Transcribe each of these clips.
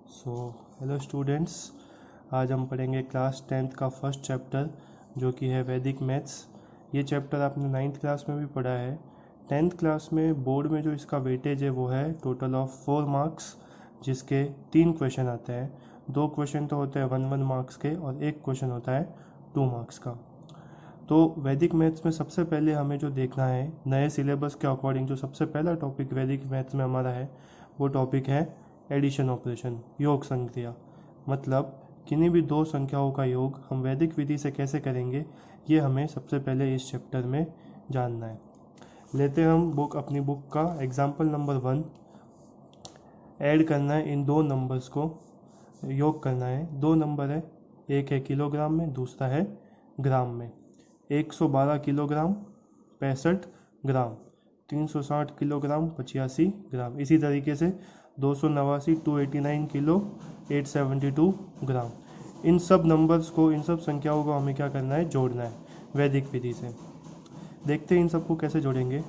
So hello students, आज हम पढ़ेंगे क्लास 10th का फर्स्ट चैप्टर जो कि है वैदिक मैथ्स। ये चैप्टर आपने 9th क्लास में भी पढ़ा है। 10th क्लास में बोर्ड में जो इसका वेटेज है वो है टोटल ऑफ 4 मार्क्स, जिसके 3 क्वेश्चन आते हैं। 2 क्वेश्चन तो होते हैं 1 मार्क्स के और 1 क्वेश्चन होता है 2 मार्क्स का। तो वैदिक मैथ्स में सबसे पहले हमें जो देखना है नए सिलेबस के अकॉर्डिंग, जो सबसे पहला टॉपिक वैदिक मैथ्स में हमारा है वो टॉपिक है एडिशन ऑपरेशन, योग संक्रिया। मतलब किन्हीं भी दो संख्याओं का योग हम वैदिक विधि से कैसे करेंगे, ये हमें सबसे पहले इस चैप्टर में जानना है। लेते हैं हम अपनी बुक का एग्जाम्पल नंबर 1। ऐड करना है इन दो नंबर्स को, योग करना है। दो नंबर है, एक है किलोग्राम में, दूसरा है ग्राम में। 112 किलोग्राम 65 ग्राम, 360 किलोग्राम 85 ग्राम। इसी तरीके से 289 289 किलो 872 ग्राम। इन सब नंबर्स को, इन सब संख्याओं को हमें क्या करना है, जोड़ना है वैदिक विधि से। देखते हैं इन सबको कैसे जोड़ेंगे।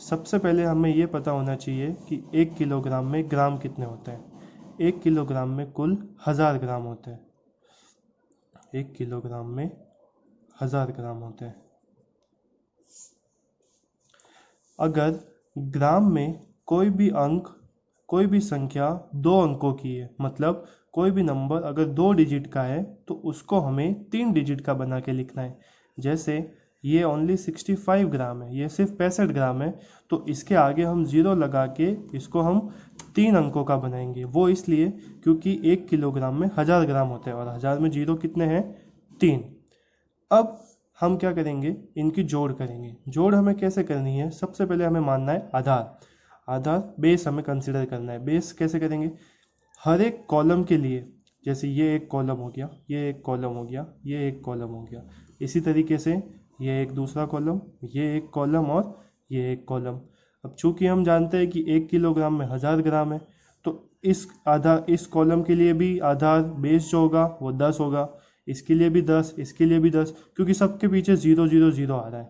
सबसे पहले हमें ये पता होना चाहिए कि 1 किलोग्राम में ग्राम कितने होते हैं। 1 किलोग्राम में कुल 1000 ग्राम होते हैं। 1 किलोग्राम में 1000 ग्राम होते हैं। अगर ग्राम में कोई भी अंक, कोई भी संख्या 2 अंकों की है, मतलब कोई भी नंबर अगर 2 डिजिट का है तो उसको हमें 3 डिजिट का बना के लिखना है। जैसे ये ओनली 65 ग्राम है, ये सिर्फ 65 ग्राम है, तो इसके आगे हम 0 लगा के इसको हम 3 अंकों का बनाएंगे। वो इसलिए क्योंकि 1 किलोग्राम में 1000 ग्राम होते हैं और 1000 में 0 कितने हैं, 3। अब हम क्या करेंगे, इनकी जोड़ करेंगे। जोड़ हमें कैसे करनी है, सबसे पहले हमें मानना है आधार। आधार बेस हमें कंसिडर करना है। बेस कैसे करेंगे, हर एक कॉलम के लिए, जैसे ये एक कॉलम हो गया, ये एक कॉलम हो गया, ये एक कॉलम हो गया, इसी तरीके से ये एक दूसरा कॉलम, ये एक कॉलम और ये एक कॉलम। अब चूंकि हम जानते हैं कि 1 किलोग्राम में 1000 ग्राम है, तो इस कॉलम के लिए भी आधार बेस जो होगा वो 10 होगा, इसके लिए भी 10, इसके लिए भी 10, क्योंकि सबके पीछे 0 0 0 आ रहा है।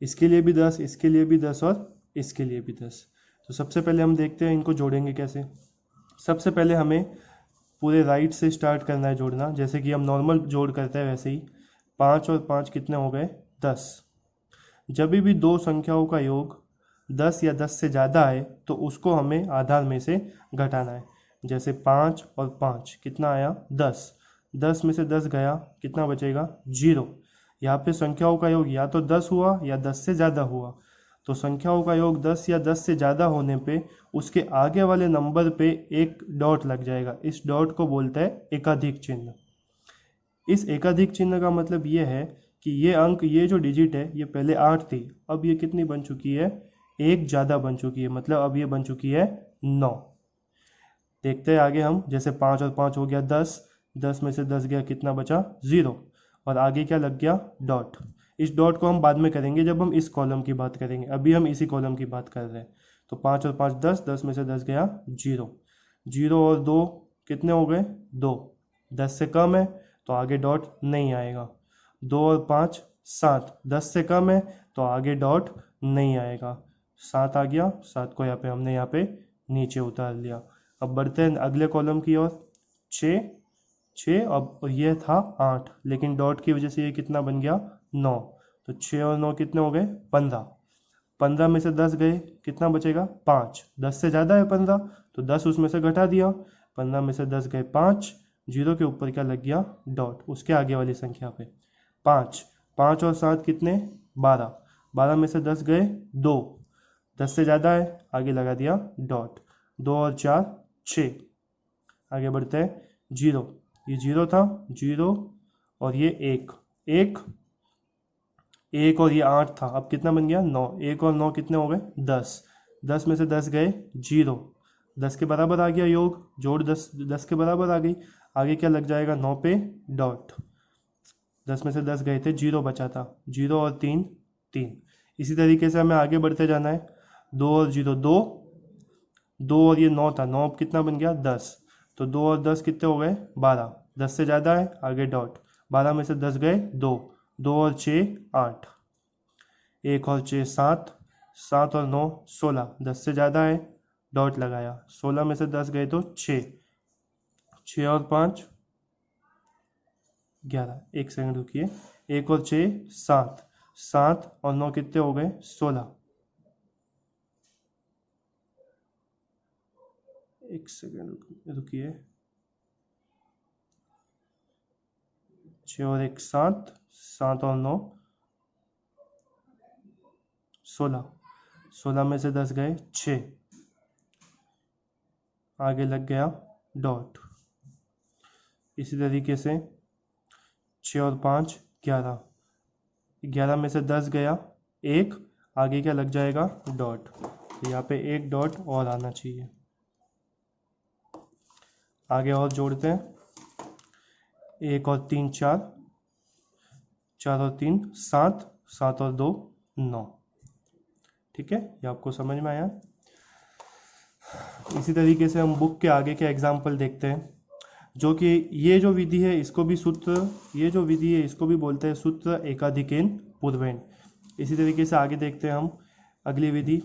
इसके लिए भी 10, इसके लिए भी 10 और इसके लिए भी 10। तो सबसे पहले हम देखते हैं इनको जोड़ेंगे कैसे। सबसे पहले हमें पूरे राइट से स्टार्ट करना है जोड़ना, जैसे कि हम नॉर्मल जोड़ करते हैं वैसे ही। 5 और 5 कितने हो गए, 10। जब भी दो संख्याओं का योग 10 या 10 से ज़्यादा है तो उसको हमें आधार में से घटाना है। जैसे 5 और 5 कितना आया, 10। 10 में से 10 गया, कितना बचेगा, 0। यहाँ पे संख्याओं का योग या तो 10 हुआ या 10 से ज़्यादा हुआ। तो संख्याओं का योग 10 या 10 से ज़्यादा होने पे उसके आगे वाले नंबर पे एक डॉट लग जाएगा। इस डॉट को बोलते हैं एकाधिक चिन्ह। इस एकाधिक चिन्ह का मतलब ये है कि ये अंक, ये जो डिजिट है, ये पहले 8 थी, अब ये कितनी बन चुकी है, एक ज़्यादा बन चुकी है, मतलब अब ये बन चुकी है 9। देखते हैं आगे हम, जैसे 5 और 5 हो गया 10, 10 में से 10 गया, कितना बचा, 0। और आगे क्या लग गया, डॉट। इस डॉट को हम बाद में करेंगे जब हम इस कॉलम की बात करेंगे, अभी हम इसी कॉलम की बात कर रहे हैं। तो 5 और 5 10, 10 में से 10 गया, 0। 0 और 2 कितने हो गए, 2। 10 से कम है तो आगे डॉट नहीं आएगा। 2 और 5 7, 10 से कम है तो आगे डॉट नहीं आएगा। 7 आ गया, 7 को यहाँ पे हमने यहाँ पे नीचे उतार लिया। अब बढ़ते हैं अगले कॉलम की ओर। 6 6, अब ये था 8, लेकिन डॉट की वजह से ये कितना बन गया, 9। तो 6 और 9 कितने हो गए, 15। 15 में से 10 गए, कितना बचेगा, 5। 10 से ज़्यादा है 15, तो 10 उसमें से घटा दिया। 15 में से 10 गए 5, 0 के ऊपर क्या लग गया, डॉट, उसके आगे वाली संख्या पे 5। 5 और 7 कितने, 12। 12 में से 10 गए 2, 10 से ज़्यादा है, आगे लगा दिया डॉट। 2 और 4 6। आगे बढ़ते हैं, 0, ये 0 था, 0 और ये 1 1, 1 और ये 8 था, अब कितना बन गया, 9। 1 और 9 कितने हो गए, 10। 10 में से 10 गए 0, 10 के बराबर आ गया योग, जोड़ 10 10 के बराबर आ गई। आगे क्या लग जाएगा, 9 पे डॉट। 10 में से 10 गए थे, 0 बचा था, 0 और 3 3। इसी तरीके से हमें आगे बढ़ते जाना है। 2 और 0 2, 2 और ये 9 था, 9 कितना बन गया, 10। तो 2 और 10 कितने हो गए, 12। 10 से ज़्यादा है, आगे डॉट। 12 में से 10 गए 2, 2 और 6 8, 1 और 6 7, 7 और 9 16। 10 से ज़्यादा है, डॉट लगाया। 16 में से 10 गए तो 6, 6 और 5 11, एक सेकंड रुकिए, 1 और 6 7, 7 और 9 कितने हो गए 16, एक सेकंड रुकिए, 6 और 1 7, 7 और 9 16, 16 में से 10 गए 6, आगे लग गया डॉट। इसी तरीके से 6 और 5 11, 11 में से 10 गया 1, आगे क्या लग जाएगा डॉट। तो यहाँ पे एक डॉट और आना चाहिए। आगे और जोड़ते हैं, 1 और 3 4, 4 और 3 7, 7 और 2 9। ठीक है, ये आपको समझ में आया। इसी तरीके से हम बुक के आगे के एग्जाम्पल देखते हैं, जो कि ये जो विधि है इसको भी सूत्र, ये जो विधि है इसको भी बोलते हैं सूत्र एकाधिकेन पूर्वेन। इसी तरीके से आगे देखते हैं हम अगली विधि।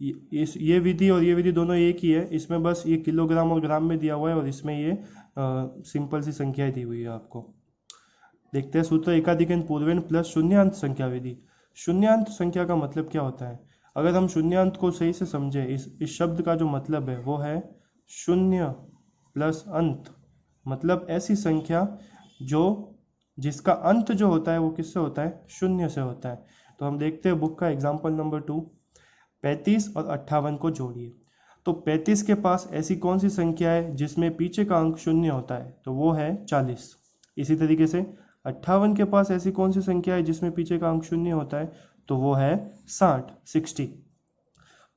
ये विधि और ये विधि दोनों एक ही है, इसमें बस ये किलोग्राम और ग्राम में दिया हुआ है और इसमें ये सिंपल सी संख्याएं दी हुई है आपको। देखते हैं सूत्र एकाधिकेन पूर्वेन प्लस शून्यांत संख्या विधि। शून्यांत संख्या का मतलब क्या होता है? अगर हम शून्यांत को सही से समझे, इस शब्द का जो मतलब है वो है शून्य प्लस अंत, मतलब ऐसी संख्या जो जिसका अंत जो होता है वो किससे होता है? शून्य से होता है। तो हम देखते हैं बुक का एग्जाम्पल नंबर 2, 35 और 58 को जोड़िए। तो 35 के पास ऐसी कौन सी संख्या है जिसमें पीछे का अंक शून्य होता है? तो वो है 40। इसी तरीके से 58 के पास ऐसी कौन सी संख्या है जिसमें पीछे का अंक शून्य होता है? तो वो है 60।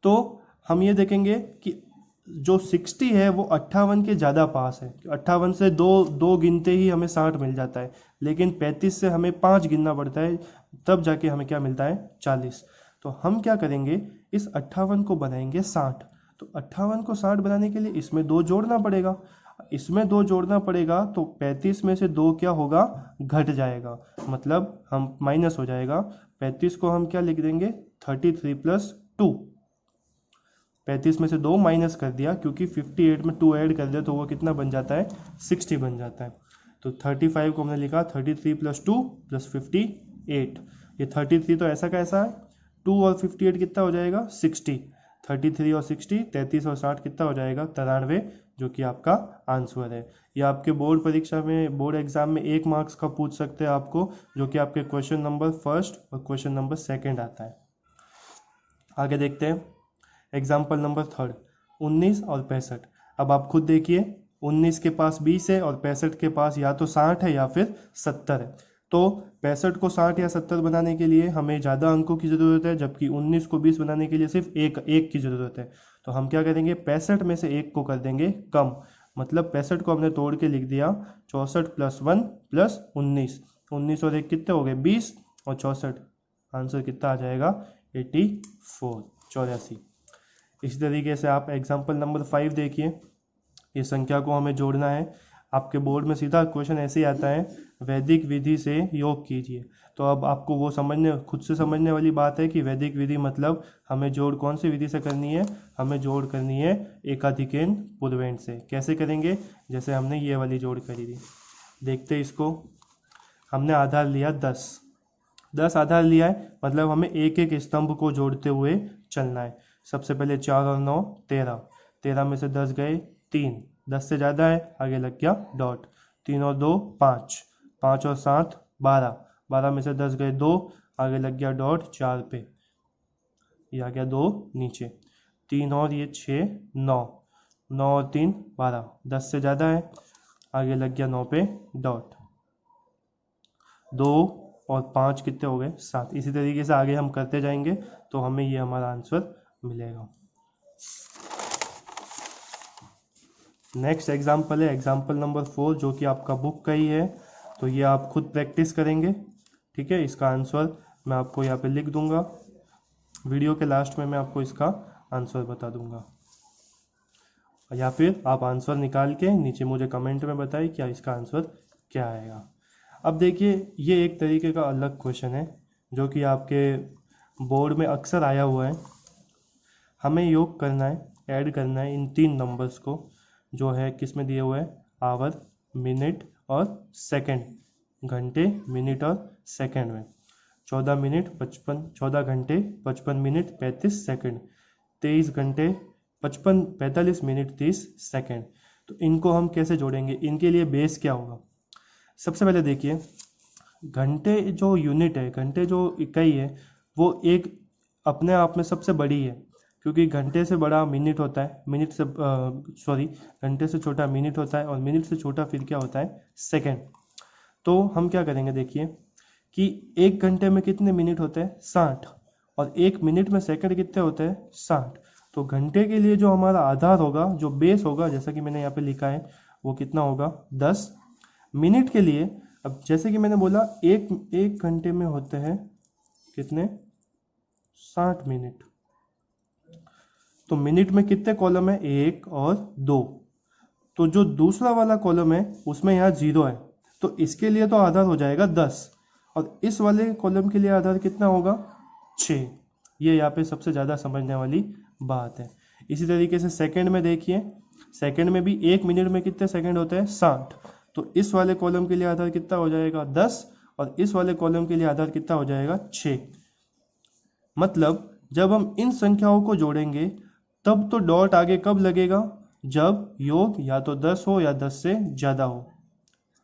तो हम ये देखेंगे कि जो 60 है वो 58 के ज़्यादा पास है। 58 से दो गिनते ही हमें 60 मिल जाता है, लेकिन 35 से हमें 5 गिनना पड़ता है, तब जाके हमें क्या मिलता है? 40। तो हम क्या करेंगे, इस 58 को बनाएंगे 60। तो 58 को 60 बनाने के लिए इसमें 2 जोड़ना पड़ेगा, इसमें 2 जोड़ना पड़ेगा। तो 35 में से 2 क्या होगा? घट जाएगा, मतलब हम माइनस हो जाएगा। 35 को हम क्या लिख देंगे? 33 प्लस 2। 35 में से 2 माइनस कर दिया, क्योंकि 58 में 2 ऐड कर दिया तो वो कितना बन जाता है? 60 बन जाता है। तो 35 को हमने लिखा 33 प्लस 2 प्लस 58। ये 33 तो ऐसा का ऐसा है, 2 और 58 कितना हो जाएगा? 60। 33 और 60, 33 और 60 कितना हो जाएगा? 93, जो कि आपका आंसर है। ये आपके बोर्ड परीक्षा में, बोर्ड एग्जाम में 1 मार्क्स का पूछ सकते हैं आपको, जो कि आपके क्वेश्चन नंबर 1 और क्वेश्चन नंबर 2 आता है। आगे देखते हैं एग्जाम्पल नंबर 3, 19 और 65। अब आप खुद देखिए, 19 के पास 20 है और 65 के पास या तो 60 है या फिर 70 है। तो 65 को 60 या 70 बनाने के लिए हमें ज़्यादा अंकों की ज़रूरत है, जबकि 19 को 20 बनाने के लिए सिर्फ एक की ज़रूरत है। तो हम क्या करेंगे, 65 में से 1 को कर देंगे कम, मतलब 65 को हमने तोड़ के लिख दिया 64 प्लस 1 प्लस 19। 19 और 1 कितने हो गए? 20 और 64, आंसर कितना आ जाएगा? 84। इसी तरीके से आप एग्जाम्पल नंबर 5 देखिए। ये संख्या को हमें जोड़ना है। आपके बोर्ड में सीधा क्वेश्चन ऐसे ही आता है, वैदिक विधि से योग कीजिए। तो अब आपको वो खुद से समझने वाली बात है कि वैदिक विधि मतलब हमें जोड़ कौन सी विधि से करनी है? हमें जोड़ करनी है एकाधिकेन पूर्वेन से। कैसे करेंगे? जैसे हमने ये वाली जोड़ करी थी, देखते इसको। हमने आधार लिया 10 आधार लिया है, मतलब हमें एक एक स्तंभ को जोड़ते हुए चलना है। सबसे पहले 4 और 9 13, 13 में से 10 गए 3, 10 से ज़्यादा है, आगे लग गया डॉट। 3 और 2 5, 5 और 7 12, 12 में से 10 गए 2, आगे लग गया डॉट 4 पे, ये आ गया 2 नीचे। 3 और ये 6 9, 9 और 3 12, 10 से ज़्यादा है, आगे लग गया 9 पे डॉट। 2 और 5 कितने हो गए? 7। इसी तरीके से आगे हम करते जाएंगे तो हमें ये हमारा आंसर मिलेगा। नेक्स्ट एग्जाम्पल है एग्जाम्पल नंबर 4, जो कि आपका बुक का ही है। तो ये आप खुद प्रैक्टिस करेंगे, ठीक है। इसका आंसर मैं आपको यहाँ पे लिख दूंगा, वीडियो के लास्ट में मैं आपको इसका आंसर बता दूंगा, या फिर आप आंसर निकाल के नीचे मुझे कमेंट में बताइए क्या इसका आंसर क्या आएगा। अब देखिए, ये एक तरीके का अलग क्वेश्चन है जो कि आपके बोर्ड में अक्सर आया हुआ है। हमें योग करना है, ऐड करना है इन 3 नंबर्स को, जो है किस में दिए हुए हैं? आवर, मिनट और सेकंड, घंटे, मिनट और सेकंड में 14 घंटे 55 मिनट 35 सेकंड, 23 घंटे 45 मिनट 30 सेकंड। तो इनको हम कैसे जोड़ेंगे, इनके लिए बेस क्या होगा? सबसे पहले देखिए, घंटे जो यूनिट है, घंटे जो इकाई है, वो एक अपने आप में सबसे बड़ी है, क्योंकि घंटे से बड़ा मिनट होता है, घंटे से छोटा मिनट होता है, और मिनट से छोटा फिर क्या होता है, सेकंड। तो हम क्या करेंगे, देखिए कि एक घंटे में कितने मिनट होते हैं, 60, और एक मिनट में सेकंड कितने होते हैं, 60। तो घंटे के लिए जो हमारा आधार होगा, जो बेस होगा, जैसा कि मैंने यहाँ पे लिखा है, वो कितना होगा, 10। मिनट के लिए, अब जैसे कि मैंने बोला, एक घंटे में होते हैं कितने, 60 मिनट। तो मिनट में कितने कॉलम है, 1 और 2। तो जो दूसरा वाला कॉलम है उसमें यहाँ 0 है, तो इसके लिए तो आधार हो जाएगा 10, और इस वाले कॉलम के लिए आधार कितना होगा, 6। ये यहाँ पे सबसे ज़्यादा समझने वाली बात है। इसी तरीके से सेकंड में देखिए, सेकंड में भी एक मिनट में कितने सेकंड होते हैं, 60। तो इस वाले कॉलम के लिए आधार कितना हो जाएगा, 10, और इस वाले कॉलम के लिए आधार कितना हो जाएगा, 6। मतलब जब हम इन संख्याओं को जोड़ेंगे तब तो डॉट आगे कब लगेगा, जब योग या तो 10 हो या 10 से ज़्यादा हो।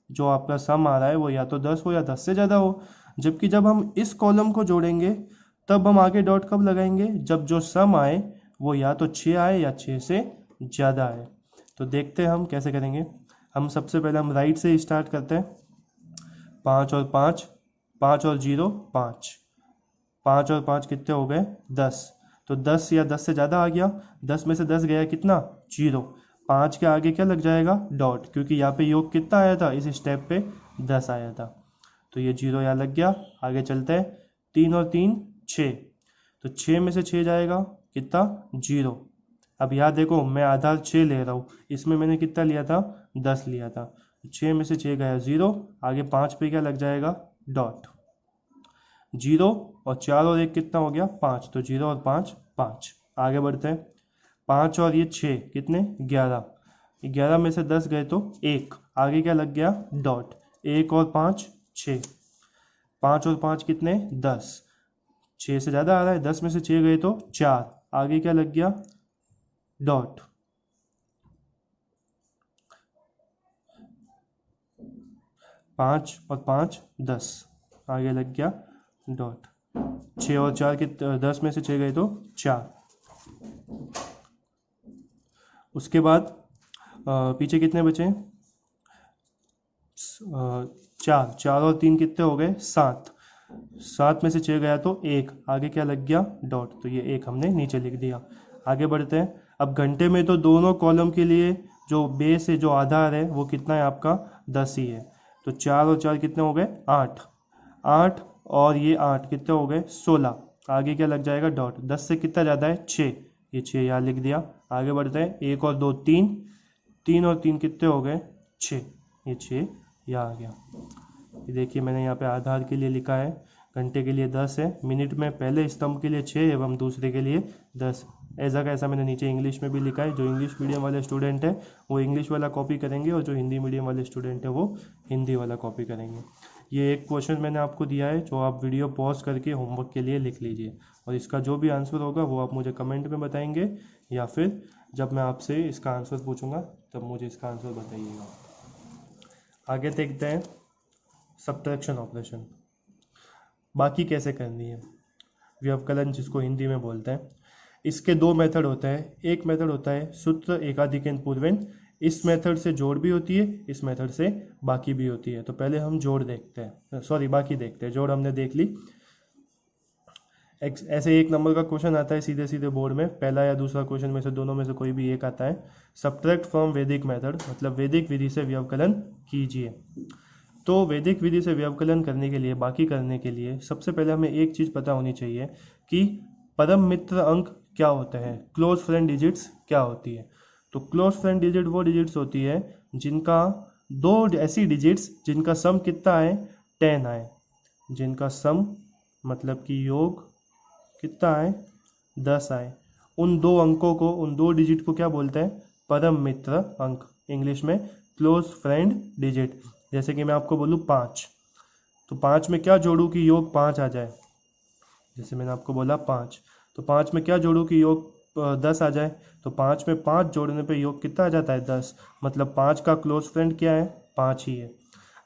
जो आपका सम आ रहा है वो या तो 10 हो या 10 से ज़्यादा हो। जबकि जब हम इस कॉलम को जोड़ेंगे तब हम आगे डॉट कब लगाएंगे, जब जो सम आए वो या तो 6 आए या 6 से ज़्यादा आए। तो देखते हैं हम कैसे करेंगे। हम सबसे पहले हम राइट से स्टार्ट करते हैं। 5 और 5, 5 और 0 5, 5 और 5 कितने हो गए, 10। तो 10 या 10 से ज़्यादा आ गया, 10 में से 10 गया कितना, 0। 5 के आगे क्या लग जाएगा, डॉट, क्योंकि यहाँ पे योग कितना आया था, इस स्टेप पे 10 आया था, तो ये 0 यहाँ लग गया। आगे चलते हैं, 3 और 3 6, तो 6 में से 6 जाएगा कितना, 0। अब यहाँ देखो मैं आधार 6 ले रहा हूँ, इसमें मैंने कितना लिया था, 10 लिया था। 6 में से 6 गया 0, आगे 5 पे क्या लग जाएगा, डॉट। 0 और 4 और 1 कितना हो गया, 5, तो 0 और 5 5। आगे बढ़ते हैं, 5 और ये 6 कितने, 11, 11 में से 10 गए तो 1, आगे क्या लग गया, डॉट। 1 और 5 6, 5 और 5 कितने, 10, 6 से ज़्यादा आ रहा है, 10 में से 6 गए तो 4, आगे क्या लग गया, डॉट। 5 और 5 10, आगे लग गया डॉट। 6 और 4 के 10 में से 6 गए तो 4। उसके बाद पीछे कितने बचे, 4, 4 और 3 कितने हो गए, 7, 7 में से 6 गया तो 1, आगे क्या लग गया, डॉट। तो ये 1 हमने नीचे लिख दिया। आगे बढ़ते हैं। अब घंटे में तो दोनों कॉलम के लिए जो बेस है, जो आधार है, वो कितना है आपका, 10 ही है। तो 4 और 4 कितने हो गए, 8, 8 और ये 8 कितने हो गए, 16, आगे क्या लग जाएगा, डॉट। 10 से कितना ज़्यादा है, 6, ये 6 यहाँ लिख दिया। आगे बढ़ते हैं, 1 और 2 3, 3 और 3 कितने हो गए, 6, ये 6 यहाँ आ गया। ये देखिए मैंने यहाँ पे आधार के लिए लिखा है, घंटे के लिए 10 है, मिनट में पहले स्तंभ के लिए 6 एवं दूसरे के लिए 10। ऐसा का ऐसा मैंने नीचे इंग्लिश में भी लिखा है। जो इंग्लिश मीडियम वाले स्टूडेंट है वो इंग्लिश वाला कॉपी करेंगे, और जो हिंदी मीडियम वाले स्टूडेंट है वो हिंदी वाला कॉपी करेंगे। ये एक क्वेश्चन मैंने आपको दिया है, जो आप वीडियो पॉज करके होमवर्क के लिए लिख लीजिए, और इसका जो भी आंसर होगा वो आप मुझे कमेंट में बताएंगे, या फिर जब मैं आपसे इसका आंसर पूछूंगा तब मुझे इसका आंसर बताइएगा। आगे देखते हैं सब्ट्रैक्शन ऑपरेशन, बाकी कैसे करनी है, व्यवकलन जिसको हिंदी में बोलते हैं। इसके दो मेथड होते हैं। एक मेथड होता है सूत्र एकाधिकन पूर्वेन, इस मेथड से जोड़ भी होती है, इस मेथड से बाकी भी होती है। तो पहले हम जोड़ देखते हैं, सॉरी बाकी देखते हैं। जोड़ हमने देख ली। ऐसे 1 नंबर का क्वेश्चन आता है सीधे सीधे बोर्ड में, पहला या दूसरा क्वेश्चन में से दोनों में से कोई भी एक आता है। सब्ट्रैक्ट फ्रॉम वैदिक मेथड, मतलब वैदिक विधि से व्यवकलन कीजिए। तो वैदिक विधि से व्यवकलन करने के लिए, बाकी करने के लिए, सबसे पहले हमें एक चीज़ पता होनी चाहिए कि परम मित्र अंक क्या होते हैं, क्लोज फ्रेंड डिजिट्स क्या होती है। तो क्लोज फ्रेंड डिजिट वो डिजिट्स होती है जिनका दो ऐसी डिजिट्स जिनका सम कितना आए, 10 आए, जिनका सम मतलब कि योग कितना आए, 10 आए। उन दो अंकों को, उन दो डिजिट को क्या बोलते हैं, परम मित्र अंक। इंग्लिश में क्लोज फ्रेंड डिजिट। जैसे कि मैं आपको बोलूँ 5, तो 5 में क्या जोड़ूँ कि योग 5 आ जाए। जैसे मैंने आपको बोला 5, तो 5 में क्या जोड़ूँ कि योग 10 आ जाए। तो 5 में 5 जोड़ने पे योग कितना आ जाता है 10, मतलब 5 का क्लोज फ्रेंड क्या है 5 ही है।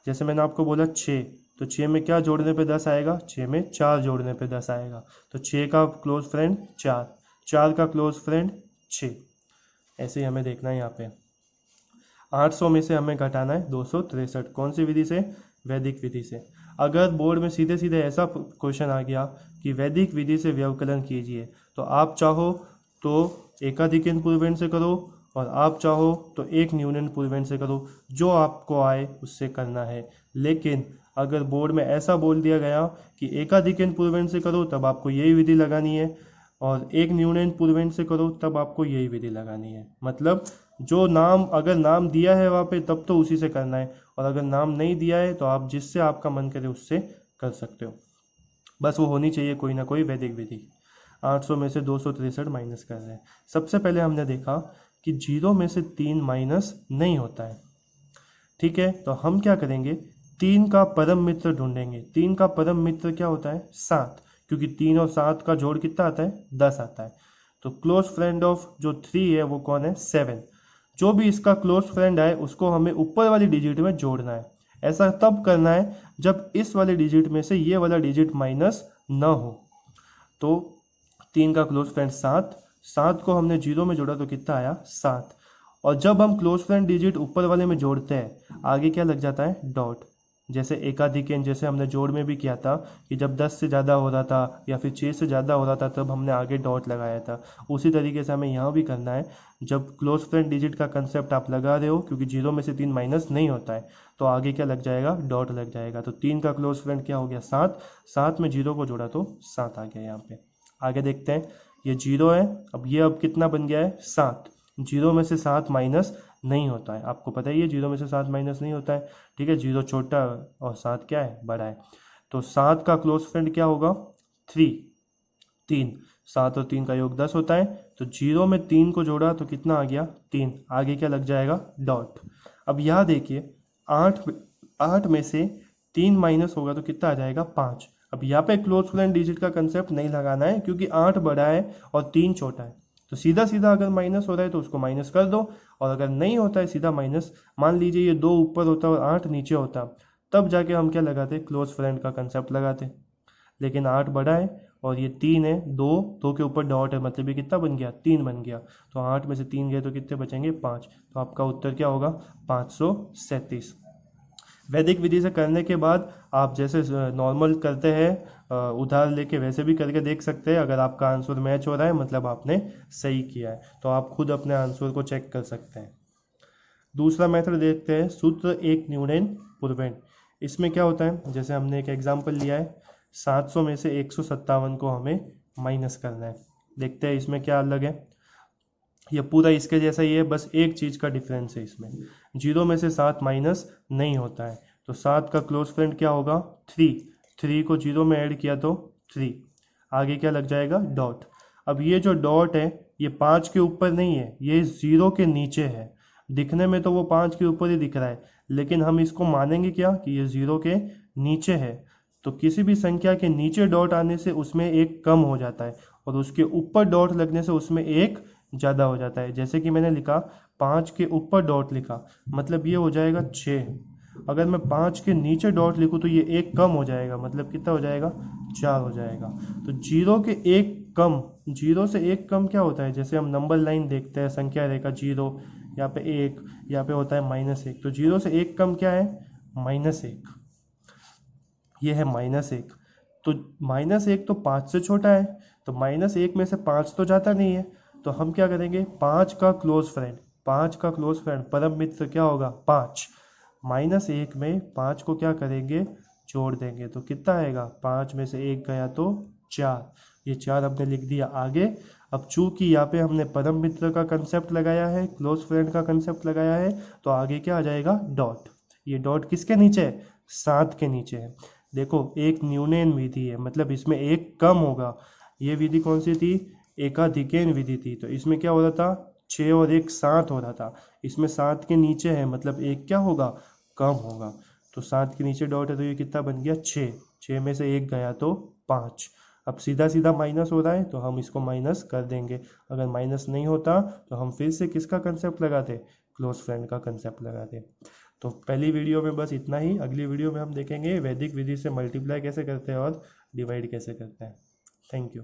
जैसे मैंने आपको बोला 6, तो 6 में क्या जोड़ने पे 10 आएगा, 6 में 4 जोड़ने पे 10 आएगा। तो 6 का क्लोज फ्रेंड 4, 4 का क्लोज फ्रेंड 6। ऐसे ही हमें देखना है यहाँ पे। 800 में से हमें घटाना है 263, कौन सी विधि से, वैदिक विधि से। अगर बोर्ड में सीधे सीधे ऐसा क्वेश्चन आ गया कि वैदिक विधि से व्यवकलन कीजिए, तो आप चाहो तो एकाधिकन पूर्वेण से करो, और आप चाहो तो एक न्यूनन पूर्वेण से करो, जो आपको आए उससे करना है। लेकिन अगर बोर्ड में ऐसा बोल दिया गया कि एकाधिकन पूर्वेण से करो तब आपको यही विधि लगानी है, और एक न्यूनन पूर्वेण से करो तब आपको यही विधि लगानी है। मतलब जो नाम, अगर नाम दिया है वहाँ पे तब तो उसी से करना है, और अगर नाम नहीं दिया है तो आप जिससे आपका मन करे उससे कर सकते हो, बस वो होनी चाहिए कोई ना कोई वैदिक विधि। 800 में से 263 माइनस कर रहे हैं। सबसे पहले हमने देखा कि 0 में से 3 माइनस नहीं होता है, ठीक है। तो हम क्या करेंगे, 3 का परम मित्र ढूंढेंगे। 3 का परम मित्र क्या होता है 7, क्योंकि 3 और 7 का जोड़ कितना आता है 10 आता है। तो क्लोज फ्रेंड ऑफ जो 3 है वो कौन है 7। जो भी इसका क्लोज फ्रेंड है उसको हमें ऊपर वाली डिजिट में जोड़ना है। ऐसा तब करना है जब इस वाले डिजिट में से ये वाला डिजिट माइनस न हो। तो 3 का क्लोज फ्रेंड 7, 7 को हमने 0 में जोड़ा तो कितना आया 7। और जब हम क्लोज फ्रेंड डिजिट ऊपर वाले में जोड़ते हैं आगे क्या लग जाता है डॉट। जैसे एकाधिकन, जैसे हमने जोड़ में भी किया था कि जब 10 से ज़्यादा हो रहा था या फिर 6 से ज़्यादा हो रहा था तब हमने आगे डॉट लगाया था। उसी तरीके से हमें यहाँ भी करना है। जब क्लोज फ्रेंड डिजिट का कंसेप्ट आप लगा रहे हो, क्योंकि 0 में से 3 माइनस नहीं होता है, तो आगे क्या लग जाएगा डॉट लग जाएगा। तो 3 का क्लोज फ्रेंड क्या हो गया 7, 7 में 0 को जोड़ा तो 7 आ गया यहाँ पे। आगे देखते हैं, ये 0 है, अब ये अब कितना बन गया है 7। 0 में से 7 माइनस नहीं होता है, आपको पता ही है 0 में से 7 माइनस नहीं होता है, ठीक है। 0 छोटा और 7 क्या है बड़ा है। तो 7 का क्लोज फ्रेंड क्या होगा 3, 3, 7 और 3 का योग 10 होता है। तो 0 में 3 को जोड़ा तो कितना आ गया 3, आगे क्या लग जाएगा डॉट। अब यहाँ देखिए 8 में से 3 माइनस होगा तो कितना आ जाएगा 5। अब यहाँ पे क्लोज फ्रेंड डिजिट का कंसेप्ट नहीं लगाना है, क्योंकि 8 बड़ा है और 3 छोटा है। तो सीधा सीधा अगर माइनस हो रहा है तो उसको माइनस कर दो, और अगर नहीं होता है सीधा माइनस। मान लीजिए ये 2 ऊपर होता और 8 नीचे होता, तब जाके हम क्या लगाते क्लोज फ्रेंड का कंसेप्ट लगाते। लेकिन 8 बड़ा है और ये 3 है, 2, 2 के ऊपर डॉट है, मतलब ये कितना बन गया 3 बन गया। तो 8 में से 3 गए तो कितने बचेंगे 5। तो आपका उत्तर क्या होगा 537। वैदिक विधि से करने के बाद आप जैसे नॉर्मल करते हैं उधार लेके वैसे भी करके देख सकते हैं। अगर आपका आंसर मैच हो रहा है मतलब आपने सही किया है, तो आप खुद अपने आंसर को चेक कर सकते हैं। दूसरा मेथड देखते हैं, सूत्र एक न्यूनन पूर्वेण। इसमें क्या होता है, जैसे हमने एक एग्जांपल लिया है, 700 में से 157 को हमें माइनस करना है। देखते हैं इसमें क्या अलग है। ये पूरा इसके जैसा ही है, बस एक चीज़ का डिफरेंस है इसमें, 0 में से 7 माइनस नहीं होता है। तो 7 का क्लोज फ्रेंड क्या होगा 3, 3 को 0 में ऐड किया तो 3, आगे क्या लग जाएगा डॉट। अब ये जो डॉट है ये 5 के ऊपर नहीं है, ये 0 के नीचे है। दिखने में तो वो 5 के ऊपर ही दिख रहा है, लेकिन हम इसको मानेंगे क्या कि ये 0 के नीचे है। तो किसी भी संख्या के नीचे डॉट आने से उसमें एक कम हो जाता है, और उसके ऊपर डॉट लगने से उसमें एक ज़्यादा हो जाता है। जैसे कि मैंने लिखा 5 के ऊपर डॉट लिखा, मतलब ये हो जाएगा 6। अगर मैं 5 के नीचे डॉट लिखूँ तो ये एक कम हो जाएगा, मतलब कितना हो जाएगा 4 हो जाएगा। तो 0 के एक कम, 0 से एक कम क्या होता है, जैसे हम नंबर लाइन देखते हैं, संख्या रेखा 0, यहाँ पे 1, यहाँ पे होता है -1। तो 0 से एक कम क्या है -1, ये है -1। तो -1 तो 5 से छोटा है, तो -1 में से 5 तो जाता नहीं है। तो हम क्या करेंगे 5 का क्लोज फ्रेंड, 5 का क्लोज फ्रेंड परम मित्र क्या होगा 5, -1 में 5 को क्या करेंगे जोड़ देंगे तो कितना आएगा, 5 में से 1 गया तो 4, ये 4 हमने लिख दिया आगे। अब चूंकि यहाँ पे हमने परम मित्र का कंसेप्ट लगाया है, क्लोज फ्रेंड का कंसेप्ट लगाया है, तो आगे क्या आ जाएगा डॉट। ये डॉट किसके नीचे है 7 के नीचे है। देखो एक न्यूनन विधि है, मतलब इसमें एक कम होगा। ये विधि कौन सी थी, एकाधिकन विधि थी। तो इसमें क्या हो रहा था 6 और 1 7 हो रहा था, इसमें 7 के नीचे है मतलब 1 क्या होगा, कम होगा। तो 7 के नीचे डॉट है तो ये कितना बन गया, 6। 6 में से 1 गया तो 5। अब सीधा सीधा माइनस हो रहा है तो हम इसको माइनस कर देंगे। अगर माइनस नहीं होता तो हम फिर से किसका कंसेप्ट लगाते, क्लोज फ्रेंड का कंसेप्ट लगाते। तो पहली वीडियो में बस इतना ही। अगली वीडियो में हम देखेंगे वैदिक विधि से मल्टीप्लाई कैसे करते हैं और डिवाइड कैसे करते हैं। Thank you.